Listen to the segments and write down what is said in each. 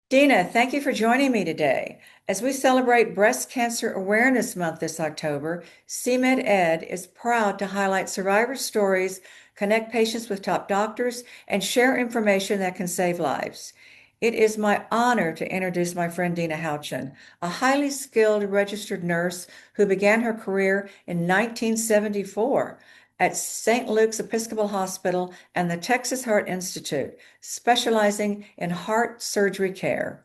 Dena, thank you for joining me today. As we celebrate Breast Cancer Awareness Month this October, CMedEd is proud to highlight survivor stories, connect patients with top doctors, and share information that can save lives. It is my honor to introduce my friend Dena Houchin, a highly skilled registered nurse who began her career in 1974 at St. Luke's Episcopal Hospital and the Texas Heart Institute, specializing in heart surgery care.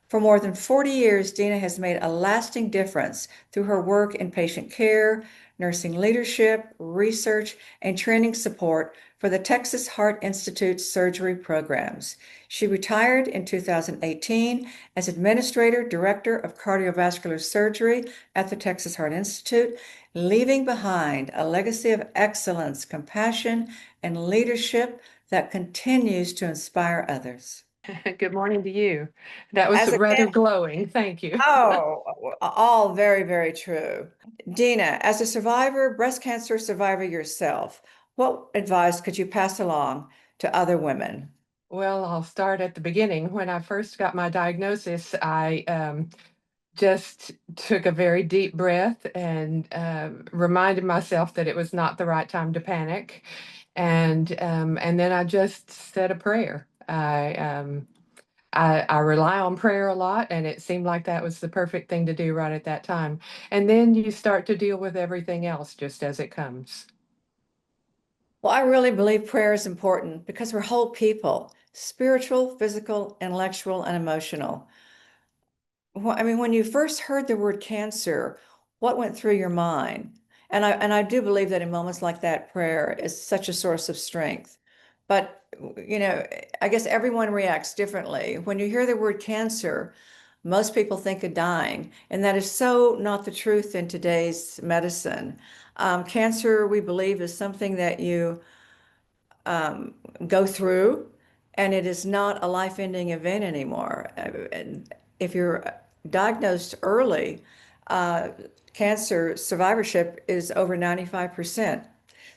For more than 40 years, Dena has made a lasting difference through her work in patient care, nursing leadership, research, and training support for the Texas Heart Institute surgery programs. She retired in 2018 as Administrator Director of Cardiovascular Surgery at the Texas Heart Institute, leaving behind a legacy of excellence, compassion, and leadership that continues to inspire others. Good morning to you. That was As a rather glowing. Thank you. Oh, all very, very true. Dena, as a survivor, breast cancer survivor yourself, what advice could you pass along to other women? Well, I'll start at the beginning. When I first got my diagnosis, I just took a very deep breath and reminded myself that it was not the right time to panic. And then I just said a prayer. I rely on prayer a lot, and it seemed like that was the perfect thing to do right at that time. And then you start to deal with everything else just as it comes. Well, I really believe prayer is important because we're whole people, spiritual, physical, intellectual, and emotional. Well, I mean, when you first heard the word cancer, what went through your mind? And I do believe that in moments like that, prayer is such a source of strength. But I guess everyone reacts differently. When you hear the word cancer, most people think of dying, and that is so not the truth in today's medicine. Cancer, we believe, is something that you go through, and it is not a life-ending event anymore. And if you're diagnosed early, uh, cancer survivorship is over 95%.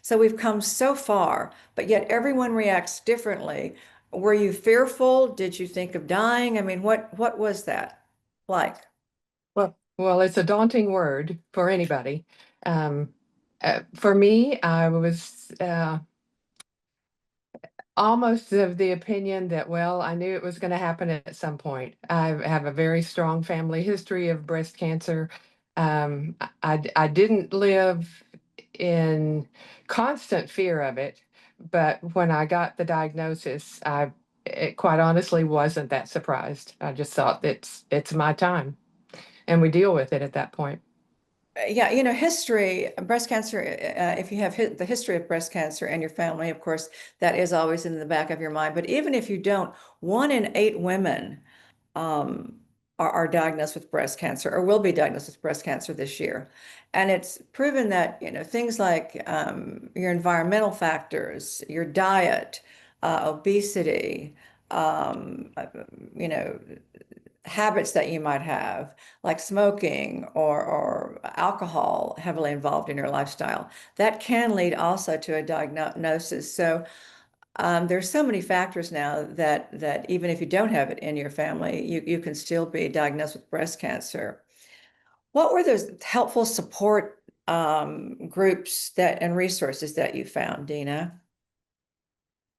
So we've come so far, but yet everyone reacts differently. Were you fearful? Did you think of dying? I mean, what was that like? Well, it's a daunting word for anybody. Um, for me, I was almost of the opinion that, well, I knew it was going to happen at some point. I have a very strong family history of breast cancer. I didn't live in constant fear of it, but when I got the diagnosis, it quite honestly wasn't that surprised. I just thought it's my time, and we deal with it at that point. Yeah, history, breast cancer, if you have the history of breast cancer in your family, of course, that is always in the back of your mind. But even if you don't, 1 in 8 women um, are diagnosed with breast cancer or will be diagnosed with breast cancer this year. And it's proven that, things like your environmental factors, your diet, obesity, uh, you know, habits that you might have, like smoking or alcohol heavily involved in your lifestyle, that can lead also to a diagnosis. So there's so many factors now that even if you don't have it in your family, you can still be diagnosed with breast cancer. What were those helpful support groups and resources that you found, Dena?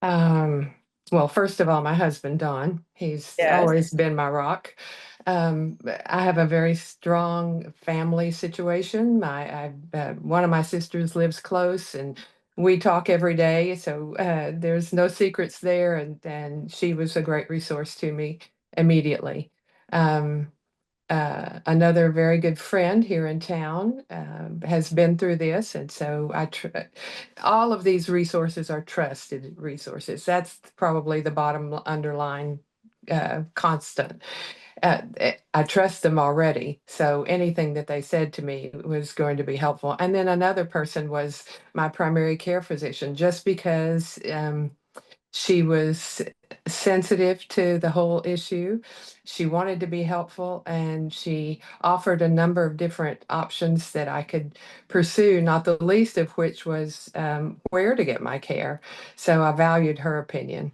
Um, well, first of all, my husband, Don, he's Yes. always been my rock. I have a very strong family situation. One of my sisters lives close, and we talk every day. So there's no secrets there, and she was a great resource to me immediately. Um, Another very good friend here in town has been through this, and so all of these resources are trusted resources. That's probably the bottom underline constant. I trust them already, so anything that they said to me was going to be helpful. And then another person was my primary care physician, just because She was sensitive to the whole issue. She wanted to be helpful, and she offered a number of different options that I could pursue, not the least of which was where to get my care. So I valued her opinion.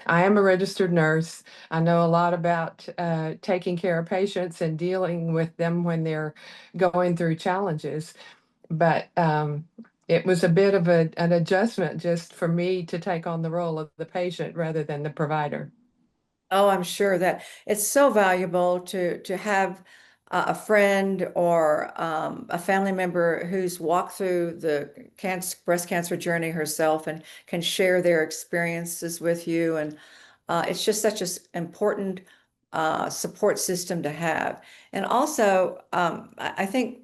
I am a registered nurse. I know a lot about taking care of patients and dealing with them when they're going through challenges. But it was a bit of an adjustment just for me to take on the role of the patient rather than the provider. Oh, I'm sure that it's so valuable to have a friend or a family member who's walked through the breast cancer journey herself and can share their experiences with you. And it's just such an important support system to have. And also, I think,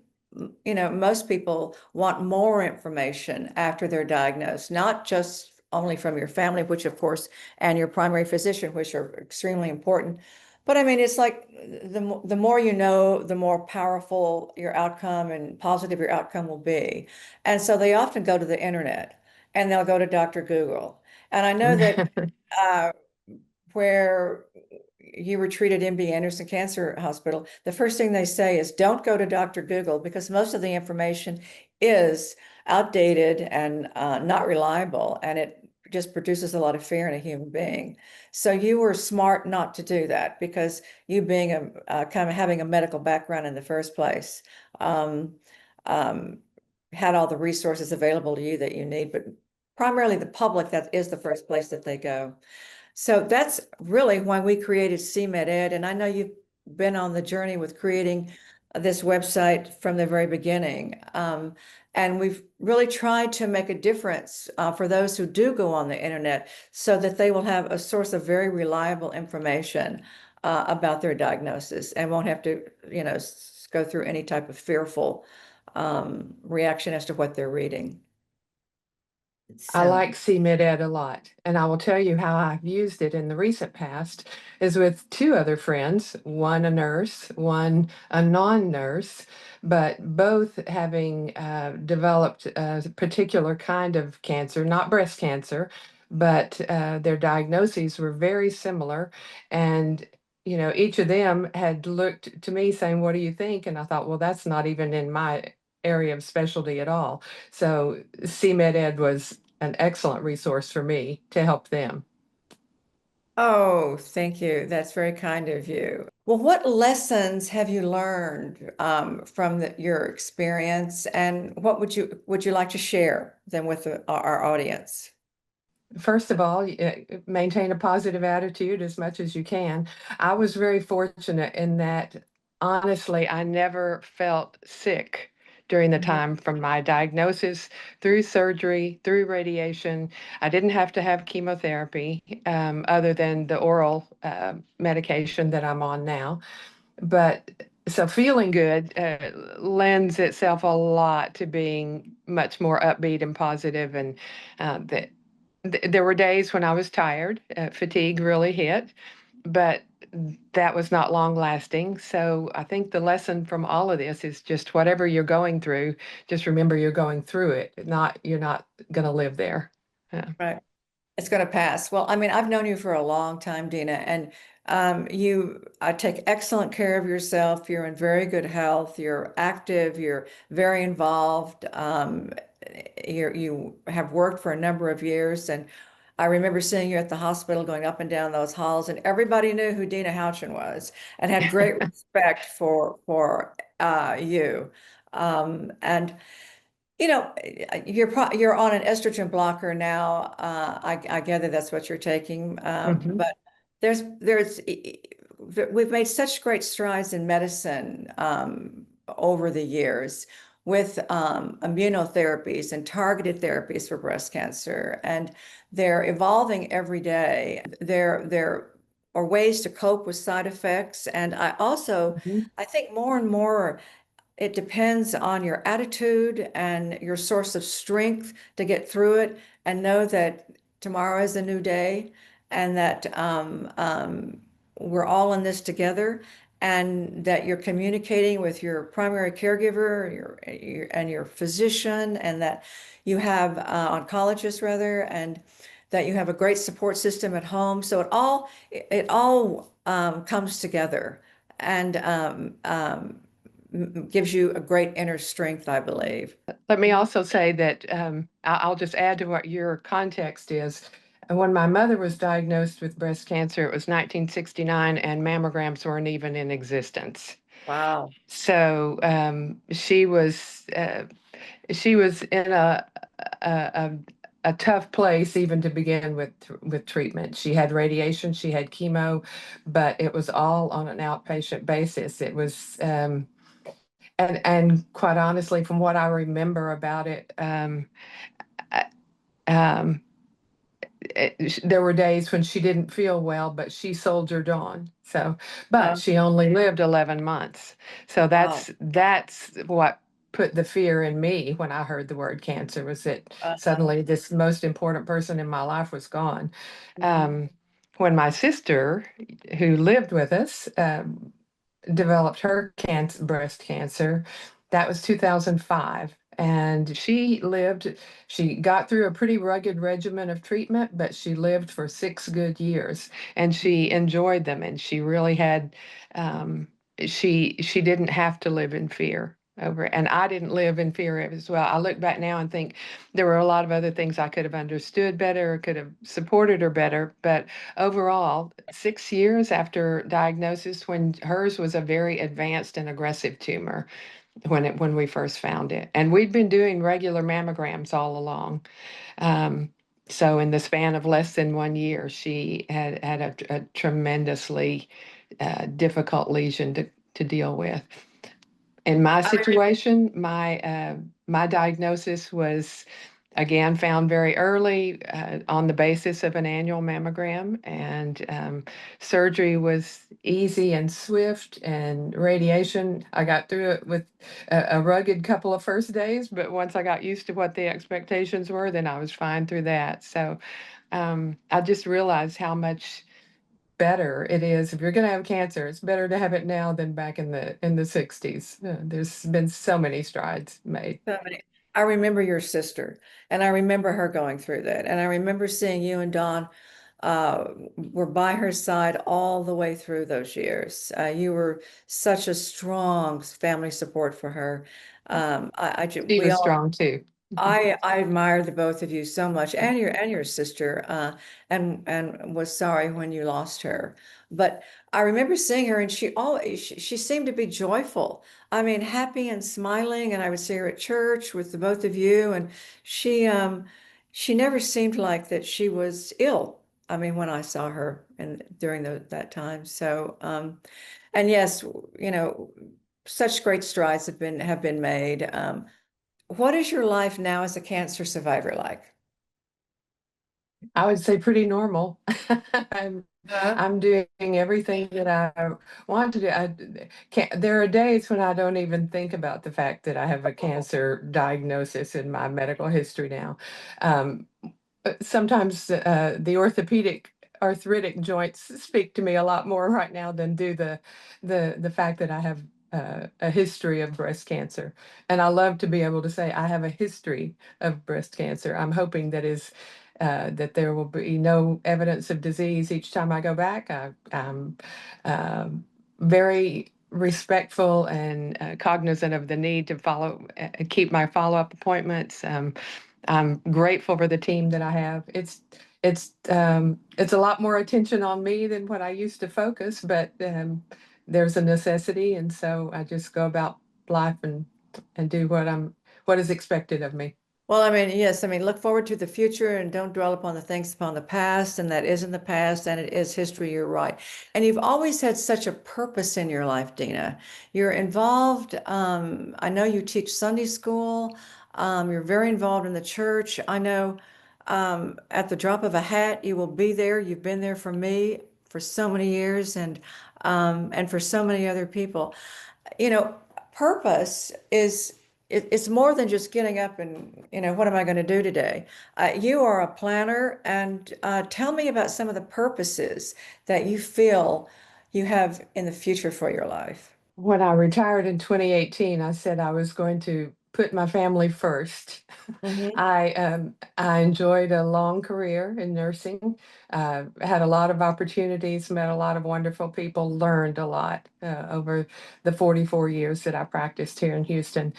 most people want more information after they're diagnosed, not just only from your family, which of course, and your primary physician, which are extremely important. But I mean, it's like the more you know, the more powerful your outcome and positive your outcome will be. And so they often go to the internet and they'll go to Dr. Google. And I know that uh, where you were treated at MD Anderson Cancer Hospital, the first thing they say is don't go to Dr. Google because most of the information is outdated and not reliable, and it just produces a lot of fear in a human being. So you were smart not to do that because you being kind of having a medical background in the first place, um, um, had all the resources available to you that you need, but primarily the public, that is the first place that they go. So that's really why we created CMedEd. And I know you've been on the journey with creating this website from the very beginning. And we've really tried to make a difference for those who do go on the internet so that they will have a source of very reliable information about their diagnosis and won't have to, go through any type of fearful reaction as to what they're reading. I So, like CMedEd a lot, and I will tell you how I've used it in the recent past is with two other friends, one a nurse, one a non-nurse, but both having developed a particular kind of cancer, not breast cancer, but their diagnoses were very similar. And, each of them had looked to me saying, "What do you think?" And I thought, well, that's not even in my area of specialty at all. So CMedEd was an excellent resource for me to help them. oh, thank you. That's very kind of you. Well, what lessons have you learned from your experience, and what would you like to share them with our audience? First of all, maintain a positive attitude as much as you can. I was very fortunate in that, honestly, I never felt sick during the Mhm. time from my diagnosis through surgery, through radiation. I didn't have to have chemotherapy other than the oral medication that I'm on now. But so feeling good lends itself a lot to being much more upbeat and positive, and that there were days when I was tired, fatigue really hit, but that was not long lasting. So I think the lesson from all of this is just whatever you're going through, just remember you're going through it. Not you're not going to live there. Yeah. Right. It's going to pass. Well, I mean, I've known you for a long time, Dina, and you take excellent care of yourself. You're in very good health. You're active. You're very involved. You have worked for a number of years, and I remember seeing you at the hospital going up and down those halls, and everybody knew who Dena Houchin was and had great respect for you. And you're on an estrogen blocker now. I gather that's what you're taking. Mhm. But there's we've made such great strides in medicine over the years with immunotherapies and targeted therapies for breast cancer, and they're evolving every day. There are ways to cope with side effects, and Mhm. I think more and more it depends on your attitude and your source of strength to get through it and know that tomorrow is a new day and that we're all in this together and that you're communicating with your primary caregiver and your physician and that you have oncologists rather and that you have a great support system at home. So it all comes together and gives you a great inner strength, I believe. Let me also say that I'll just add to what your context is. When my mother was diagnosed with breast cancer, it was 1969, and mammograms weren't even in existence. Wow. So she was in a, a tough place even to begin with treatment. She had radiation, she had chemo, but it was all on an outpatient basis. It was and quite honestly, from what I remember about it, I- um, there were days when she didn't feel well, but she soldiered on. So, but Uh, she only lived 11 months. So wow. that's what put the fear in me when I heard the word cancer, was that Uh, suddenly this most important person in my life was gone. mhm. Um, when my sister, who lived with us, developed her breast cancer. That was 2005. And she got through a pretty rugged regimen of treatment, but she lived for 6 good years and she enjoyed them. And she really had, um, she didn't have to live in fear over it. And I didn't live in fear as well. I look back now and think there were a lot of other things I could have understood better or could have supported her better. But overall, 6 years after diagnosis, when hers was a very advanced and aggressive tumor when we first found it, and we'd been doing regular mammograms all along. Um, so in the span of less than 1 year, she had a tremendously difficult lesion to deal with. In my I remember. situation, my diagnosis was again found very early on the basis of an annual mammogram, and surgery was easy and swift. And radiation, I got through it with a rugged couple of first days, but once I got used to what the expectations were, then I was fine through that. So I just realized how much better it is if you're going to have cancer. It's better to have it now than back in the 60s. There's been so many strides made. So many. I remember your sister, and I remember her going through that. And I remember seeing you and Dawn were by her side all the way through those years. You were such a strong family support for her. She We was all strong too. I admire the both of you so much, and your sister, and was sorry when you lost her. But I remember seeing her, and she seemed to be joyful. I mean, happy and smiling. And I would see her at church with the both of you, and she never seemed like that she was ill. I mean, when I saw her and during that time. So, and yes, you know, such great strides have been made. What is your life now as a cancer survivor like? I would say pretty normal. I'm Uh, I'm doing everything that I want to do. There are days when I don't even think about the fact that I have a cancer diagnosis in my medical history now. Um, Sometimes the arthritic joints speak to me a lot more right now than do the fact that I have a history of breast cancer. And I love to be able to say I have a history of breast cancer. I'm hoping that there will be no evidence of disease each time I go back. I'm very respectful and cognizant of the need to keep my follow-up appointments. I'm grateful for the team that I have. It's a lot more attention on me than what I used to focus, but there's a necessity, and so I just go about life and do what is expected of me. well, I mean, yes, I mean, look forward to the future and don't dwell upon the things upon the past, and that is in the past and it is history. You're right. And you've always had such a purpose in your life, Dena. You're involved. I know you teach Sunday school. You're very involved in the church. I know at the drop of a hat, you will be there. You've been there for me for so many years and for so many other people. You know, purpose is it's more than just getting up and, what am I going to do today? You are a planner, and tell me about some of the purposes that you feel you have in the future for your life. When I retired in 2018, I said I was going to put my family first. Hmm. I enjoyed a long career in nursing, had a lot of opportunities, met a lot of wonderful people, learned a lot over the 44 years that I practiced here in Houston.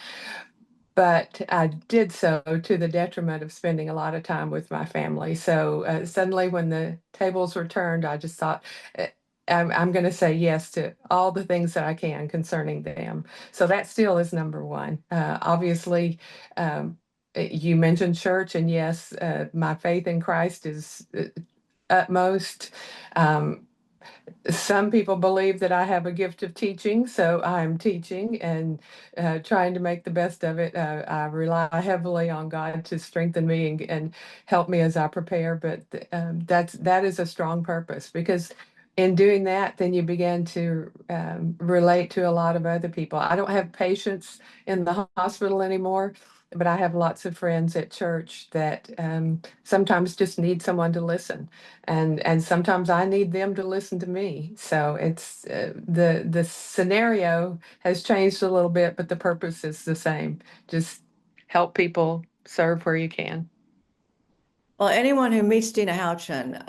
But I did so to the detriment of spending a lot of time with my family. So suddenly, when the tables were turned, I just thought, uh, I'm going to say yes to all the things that I can concerning them. So that still is number one. Obviously, you mentioned church, and yes, my faith in Christ is utmost. Um, some people believe that I have a gift of teaching, so I'm teaching and trying to make the best of it. I rely heavily on God to strengthen me and help me as I prepare. But that is a strong purpose, because in doing that, then you begin to relate to a lot of other people. I don't have patients in the hospital anymore, but I have lots of friends at church that sometimes just need someone to listen, and sometimes I need them to listen to me. So it's the scenario has changed a little bit, but the purpose is the same. Just help people, serve where you can. Well, anyone who meets Dena Houchin,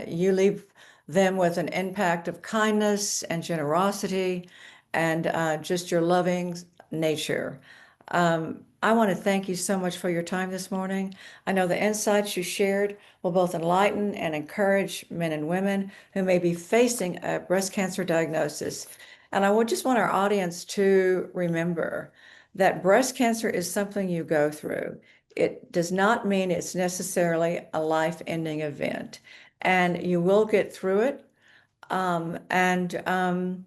you leave them with an impact of kindness and generosity and just your loving nature. I want to thank you so much for your time this morning. I know the insights you shared will both enlighten and encourage men and women who may be facing a breast cancer diagnosis. And I would just want our audience to remember that breast cancer is something you go through. It does not mean it's necessarily a life-ending event, and you will get through it. And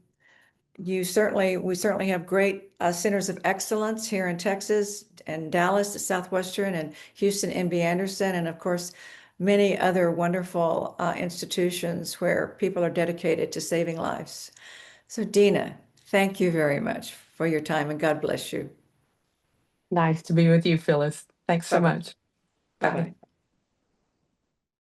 we certainly have great centers of excellence here in Texas and Dallas at Southwestern and Houston, MD Anderson, and of course, many other wonderful institutions where people are dedicated to saving lives. So, Dena, thank you very much for your time and God bless you. Nice to be with you, Phyllis. Thanks so Bye bye. much. Bye Bye. bye.